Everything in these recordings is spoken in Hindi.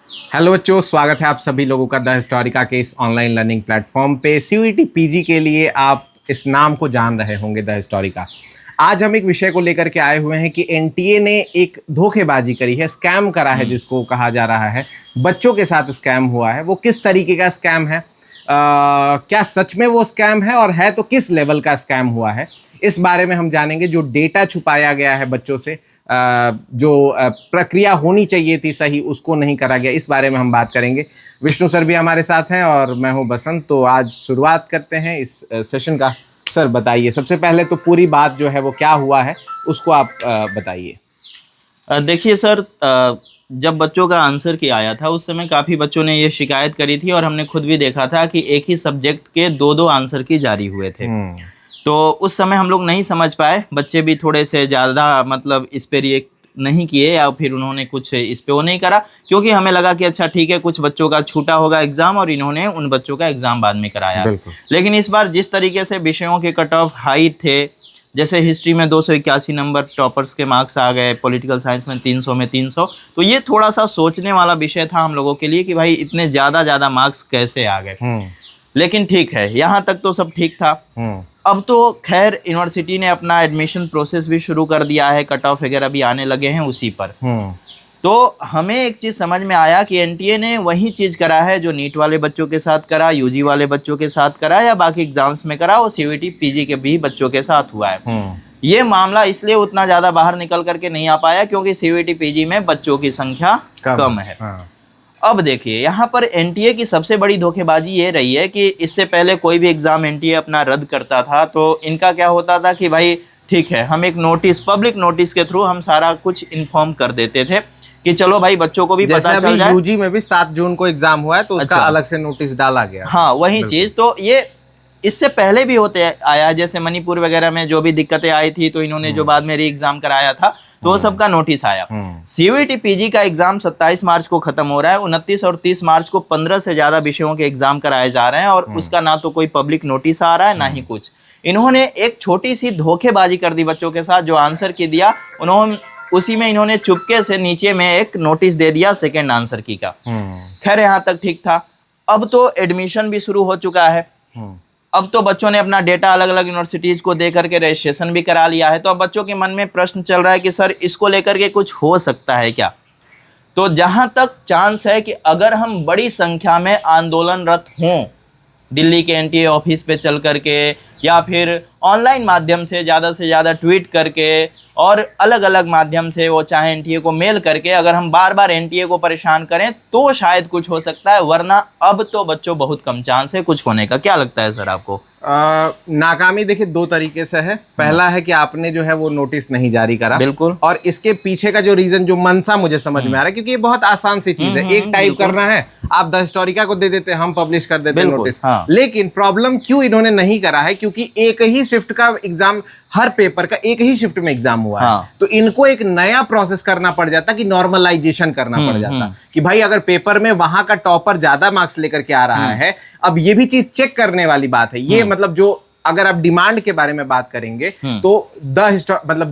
हेलो बच्चों, स्वागत है आप सभी लोगों का द हिस्टोरिका के इस ऑनलाइन लर्निंग प्लेटफॉर्म पे। सीयूईटी पीजी के लिए आप इस नाम को जान रहे होंगे, द हिस्टोरिका। आज हम एक विषय को लेकर के आए हुए हैं कि एनटीए ने एक धोखेबाजी करी है, स्कैम करा है जिसको कहा जा रहा है। बच्चों के साथ स्कैम हुआ है। वो किस तरीके का स्कैम है, क्या सच में वो स्कैम है, और है तो किस लेवल का स्कैम हुआ है, इस बारे में हम जानेंगे। जो डेटा छुपाया गया है बच्चों से, जो प्रक्रिया होनी चाहिए थी सही, उसको नहीं करा गया, इस बारे में हम बात करेंगे। विष्णु सर भी हमारे साथ हैं और मैं हूं बसंत। तो आज शुरुआत करते हैं इस सेशन का। सर बताइए, सबसे पहले तो पूरी बात जो है वो क्या हुआ है उसको आप बताइए। देखिए सर, जब बच्चों का आंसर की आया था उस समय काफ़ी बच्चों ने ये शिकायत करी थी और हमने खुद भी देखा था कि एक ही सब्जेक्ट के दो आंसर की जारी हुए थे। तो उस समय हम लोग नहीं समझ पाए, बच्चे भी थोड़े से ज़्यादा मतलब इस पे रिएक्ट नहीं किए या फिर उन्होंने कुछ इस पे वो नहीं करा, क्योंकि हमें लगा कि अच्छा ठीक है, कुछ बच्चों का छूटा होगा एग्ज़ाम और इन्होंने उन बच्चों का एग्ज़ाम बाद में कराया। लेकिन इस बार जिस तरीके से विषयों के कट ऑफ हाई थे, जैसे हिस्ट्री में 281 नंबर टॉपर्स के मार्क्स आ गए, पॉलिटिकल साइंस में 300 में 300, तो ये थोड़ा सा सोचने वाला विषय था हम लोगों के लिए कि भाई इतने ज़्यादा मार्क्स कैसे आ गए। लेकिन ठीक है, यहाँ तक तो सब ठीक था। अब तो खैर यूनिवर्सिटी ने अपना एडमिशन प्रोसेस भी शुरू कर दिया है, कट ऑफ वगैरह भी आने लगे हैं उसी पर। तो हमें एक चीज़ समझ में आया कि एनटीए ने वही चीज़ करा है जो नीट वाले बच्चों के साथ करा, यूजी वाले बच्चों के साथ करा या बाकी एग्जाम्स में करा, वो सीयूईटी पीजी के भी बच्चों के साथ हुआ है। ये मामला इसलिए उतना ज़्यादा बाहर निकल करके नहीं आ पाया क्योंकि सीयूईटी पीजी में बच्चों की संख्या कम है। अब देखिए, यहाँ पर एनटीए की सबसे बड़ी धोखेबाजी ये रही है कि इससे पहले कोई भी एग्ज़ाम एनटीए अपना रद्द करता था तो इनका क्या होता था कि भाई ठीक है, हम एक नोटिस, पब्लिक नोटिस के थ्रू हम सारा कुछ इन्फॉर्म कर देते थे कि चलो भाई बच्चों को भी पता चल जाए। यूजी में भी 7 जून को एग्जाम हुआ है तो उसका अलग से नोटिस डाला गया। हाँ, वही चीज़। तो ये इससे पहले भी होते आया, जैसे मणिपुर वगैरह में जो भी दिक्कतें आई थी तो इन्होंने जो बाद में री एग्जाम कराया था तो सबका नोटिस आया। सीयूईटी पीजी का एग्जाम 27 मार्च को खत्म हो रहा है। 29 और 30 मार्च को 15 से ज्यादा विषयों के एग्जाम कराए जा रहे हैं और उसका ना तो कोई पब्लिक नोटिस आ रहा है ना ही कुछ। इन्होंने एक छोटी सी धोखेबाजी कर दी बच्चों के साथ। जो आंसर की दिया उन्होंने उसी में इन्होंने चुपके से नीचे में एक नोटिस दे दिया सेकेंड आंसर की का। खैर यहाँ तक ठीक था। अब तो एडमिशन भी शुरू हो चुका है। अब तो बच्चों ने अपना डेटा अलग अलग यूनिवर्सिटीज़ को दे करके रजिस्ट्रेशन भी करा लिया है। तो अब बच्चों के मन में प्रश्न चल रहा है कि सर इसको लेकर के कुछ हो सकता है क्या। तो जहां तक चांस है कि अगर हम बड़ी संख्या में आंदोलनरत हों दिल्ली के एनटीए ऑफिस पे चल करके या फिर ऑनलाइन माध्यम से ज़्यादा ट्वीट करके और अलग अलग माध्यम से, वो चाहे एनटीए को मेल करके, अगर हम बार बार एनटीए को परेशान करें तो शायद कुछ हो सकता है, वरना अब तो बच्चों बहुत कम चांस है कुछ होने का। क्या लगता है सर आपको? नाकामी देखिए 2 तरीके से है। पहला है कि आपने जो है वो नोटिस नहीं जारी करा। बिल्कुल। और इसके पीछे का जो रीजन, जो मनसा मुझे समझ में आ रहा है, क्योंकि ये बहुत आसान सी चीज है, एक टाइप करना है, आप द हिस्टोरिका को दे देते, हम पब्लिश कर देते नोटिस। लेकिन प्रॉब्लम क्यों इन्होंने नहीं करा है, क्योंकि एक ही शिफ्ट का एग्जाम, हर पेपर का एक ही शिफ्ट में एग्जाम हुआ है। तो इनको एक नया प्रोसेस करना पड़ जाता कि नॉर्मलाइजेशन करना पड़ जाता कि भाई अगर पेपर में वहां का टॉपर ज्यादा मार्क्स लेकर के आ रहा है, अब ये भी चीज चेक करने वाली बात है। ये मतलब जो अगर आप डिमांड के बारे में बात करेंगे तो द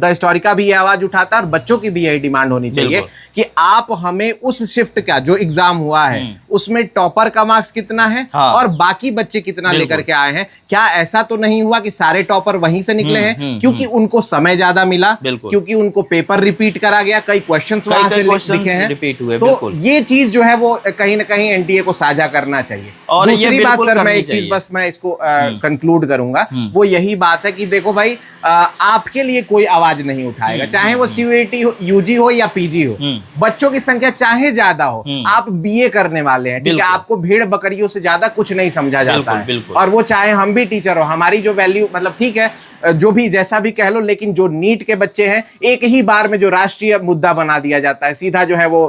हिस्टोरिका भी ये आवाज उठाता है और बच्चों की भी यही डिमांड होनी चाहिए कि आप हमें उस शिफ्ट का जो एग्जाम हुआ है उसमें टॉपर का मार्क्स कितना है और बाकी बच्चे कितना लेकर के आए हैं। क्या ऐसा तो नहीं हुआ कि सारे टॉपर वहीं से निकले हैं क्योंकि उनको समय ज्यादा मिला, क्योंकि उनको पेपर रिपीट करा गया, कई क्वेश्चंस वहां से लिखे हैं, रिपीट हुए। तो ये चीज जो है वो कहीं ना कहीं एनटीए को साझा करना चाहिए। और दूसरी बात सर, मैं एक चीज बस मैं इसको कंक्लूड करूंगा, वो यही बात है कि देखो भाई, आपके लिए कोई आवाज नहीं उठाएगा, चाहे वो सीयूईटी हो, यूजी हो या पीजी हो। बच्चों की संख्या चाहे ज्यादा हो, आप बीए करने वाले हैं, ठीक है, आपको भेड़ बकरियों से ज्यादा कुछ नहीं समझा जाता है। और वो चाहे हम भी टीचर हो, हमारी जो वैल्यू, मतलब ठीक है, जो भी जैसा भी कह लो, लेकिन जो नीट के बच्चे हैं एक ही बार में जो राष्ट्रीय मुद्दा बना दिया जाता है, सीधा जो है वो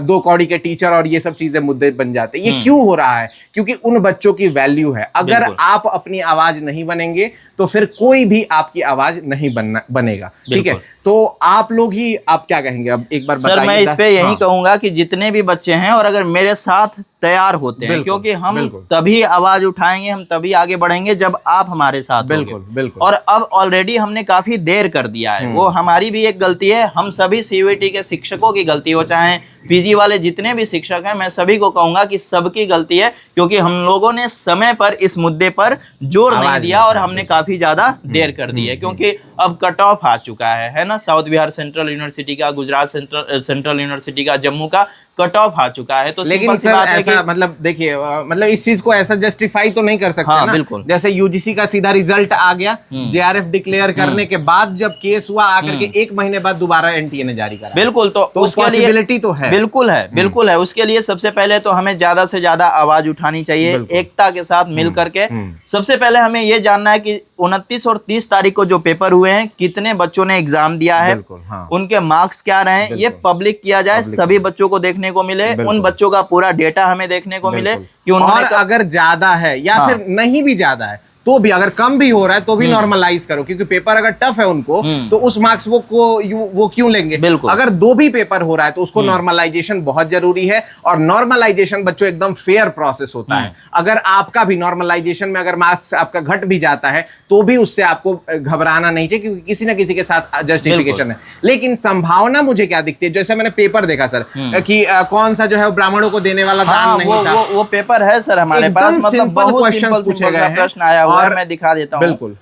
2 कौड़ी के टीचर और ये सब चीजें मुद्दे बन जाते हैं। ये क्यों हो रहा है? क्योंकि उन बच्चों की वैल्यू है। अगर आप अपनी आवाज नहीं बनेंगे तो फिर कोई भी आपकी आवाज नहीं बनेगा। ठीक है, तो आप लोग ही, आप क्या कहेंगे अब एक बार बताइए। सर मैं इस पे यही कहूंगा कि जितने भी बच्चे हैं और अगर मेरे साथ तैयार होते हैं, क्योंकि हम तभी आवाज उठाएंगे, हम तभी आगे बढ़ेंगे जब आप हमारे साथ होंगे। और अब ऑलरेडी हमने काफी देर कर दिया है, वो हमारी भी एक गलती है, हम सभी सीयूईटी के शिक्षकों की गलती हो, चाहे पीजी वाले जितने भी शिक्षक हैं, मैं सभी को कहूंगा कि सबकी गलती है, क्योंकि हम लोगों ने समय पर इस मुद्दे पर जोर नहीं दिया और हमने काफी ज्यादा देर कर दी है। क्योंकि अब कट ऑफ आ चुका है ना, साउथ बिहार सेंट्रल यूनिवर्सिटी का, गुजरात सेंट्रल यूनिवर्सिटी का, जम्मू का कट ऑफ आ चुका है। तो लेकिन सर ऐसा मतलब देखिए, मतलब इस चीज को ऐसा जस्टिफाई तो नहीं कर सकते। हाँ, ना? बिल्कुल। जैसे यूजीसी का सीधा रिजल्ट आ गया, जेआरएफ डिक्लेयर करने के बाद जब केस हुआ, आकर के 1 महीने बाद दोबारा एनटीए ने जारी करा। बिल्कुल, तो उसके पॉसिबिलिटी तो है, बिल्कुल है, बिल्कुल है। उसके लिए सबसे पहले तो हमें ज्यादा से ज्यादा आवाज उठानी चाहिए, एकता के साथ मिल करके। सबसे पहले हमें ये जानना है कि 29 और 30 तारीख को जो पेपर हुए हैं, कितने बच्चों ने एग्जाम दिया है, उनके मार्क्स क्या रहे, ये पब्लिक किया जाए, सभी बच्चों को देखने को मिले, उन बच्चों का पूरा डेटा हमें देखने को मिले कि उन्होंने, और अगर ज्यादा है या फिर नहीं भी ज्यादा है तो भी, अगर कम भी हो रहा है तो भी नॉर्मलाइज करो, क्योंकि पेपर अगर टफ है उनको तो उस मार्क्स वो क्यों लेंगे। अगर 2 भी पेपर हो रहा है तो उसको नॉर्मलाइजेशन बहुत जरूरी है, और नॉर्मलाइजेशन बच्चों एकदम फेयर प्रोसेस होता है। अगर आपका भी नॉर्मलाइजेशन में अगर मार्क्स आपका घट भी जाता है तो भी उससे आपको घबराना नहीं चाहिए, क्योंकि किसी ना किसी के साथ जस्टिफिकेशन है। लेकिन संभावना मुझे क्या दिखती है, जैसे मैंने पेपर देखा सर कि कौन सा जो है ब्राह्मणों को देने वाला दान नहीं था, वो पेपर है सर हमारे पास, मतलब बहुत क्वेश्चन पूछे गए हैं, प्रश्न आया हुआ है, मैं दिखा देता हूँ। बिल्कुल,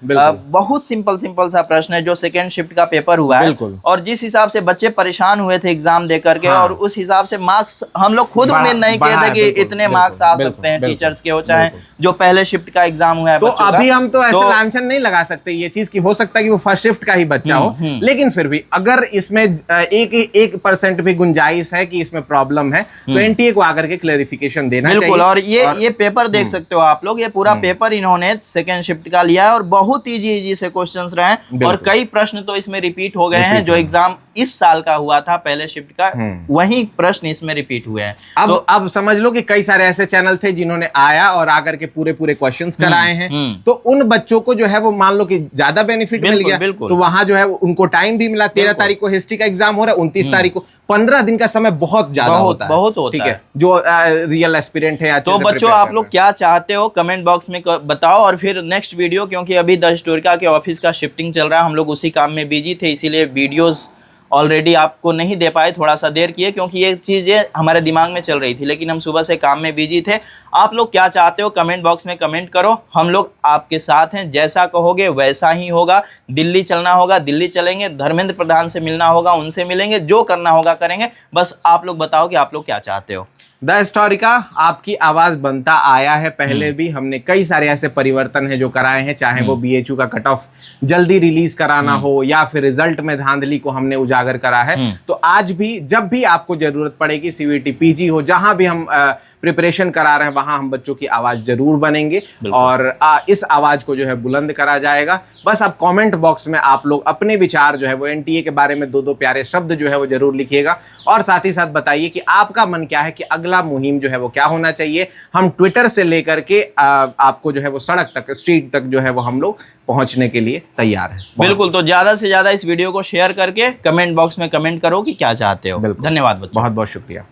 बहुत सिंपल सा प्रश्न है जो सेकेंड शिफ्ट का पेपर हुआ है, और जिस हिसाब से बच्चे परेशान हुए थे एग्जाम दे करके, और उस हिसाब से मार्क्स हम लोग खुद उम्मीद नहीं किए थे कि इतने मार्क्स आ सकते हैं टीचर्स के, हो चाहे जो पहले शिफ्ट का एग्जाम हुआ है। तो अभी हम तो ऐसे लांछन नहीं लगा सकते ये चीज की, हो सकता है कि वो फर्स्ट शिफ्ट का ही बच्चा हो, लेकिन फिर भी अगर इसमें 1% भी गुंजाइश है कि इसमें प्रॉब्लम है तो एनटीए को आकर के क्लेरिफिकेशन देना चाहिए। बिल्कुल, और ये पेपर देख सकते हो आप लोग, ये पूरा पेपर इन्होंने सेकेंड शिफ्ट का लिया है, और बहुत इजी से क्वेश्चंस रहे हैं, और कई प्रश्न तो इसमें रिपीट हो गए हैं, जो एग्जाम इस साल का हुआ था पहले शिफ्ट का, वही प्रश्न इसमें रिपीट हुए हैं। अब समझ लो कि कई सारे ऐसे चैनल थे जिन्होंने आया और आकर के पूरे क्वेश्चंस कराए हैं, तो उन बच्चों को जो है वो मान लो कि ज्यादा बेनिफिट मिल गया, तो वहां जो है उनको टाइम भी मिला। 13 तारीख को हिस्ट्री का एग्जाम हो रहा है, 29 तारीख को, 15 दिन का समय बहुत ज्यादा होता है, ठीक है, जो रियल एस्पिरेंट है। तो बच्चों आप लोग क्या चाहते हो कमेंट बॉक्स में बताओ, और फिर नेक्स्ट वीडियो, क्योंकि अभी द हिस्टोरिका के ऑफिस का शिफ्टिंग चल रहा है, हम लोग उसी काम में बिजी थे, इसीलिए वीडियोस ऑलरेडी आपको नहीं दे पाए, थोड़ा सा देर किए, क्योंकि ये चीज़ें हमारे दिमाग में चल रही थी, लेकिन हम सुबह से काम में बिजी थे। आप लोग क्या चाहते हो कमेंट बॉक्स में कमेंट करो, हम लोग आपके साथ हैं, जैसा कहोगे वैसा ही होगा। दिल्ली चलना होगा दिल्ली चलेंगे, धर्मेंद्र प्रधान से मिलना होगा उनसे मिलेंगे, जो करना होगा करेंगे, बस आप लोग बताओ कि आप लोग क्या चाहते हो। द हिस्टोरिका आपकी आवाज बनता आया है, पहले भी हमने कई सारे ऐसे परिवर्तन है जो कराए हैं, चाहे वो बीएचयू का कट ऑफ जल्दी रिलीज कराना हो या फिर रिजल्ट में धांधली को हमने उजागर करा है। तो आज भी जब भी आपको जरूरत पड़ेगी, सीयूईटी पीजी हो, जहां भी हम प्रिपरेशन करा रहे हैं, वहां हम बच्चों की आवाज जरूर बनेंगे, और इस आवाज को जो है बुलंद करा जाएगा। बस आप कमेंट बॉक्स में आप लोग अपने विचार जो है वो एनटीए के बारे में 2-2 प्यारे शब्द जो है वो जरूर लिखिएगा, और साथ ही साथ बताइए कि आपका मन क्या है कि अगला मुहिम जो है वो क्या होना चाहिए। हम ट्विटर से लेकर के आपको जो है वो सड़क तक, स्ट्रीट तक जो है वो हम लोग पहुंचने के लिए तैयार है। बिल्कुल, तो ज्यादा से ज्यादा इस वीडियो को शेयर करके कमेंट बॉक्स में कमेंट करो कि क्या चाहते हो। धन्यवाद बच्चों, बहुत बहुत शुक्रिया।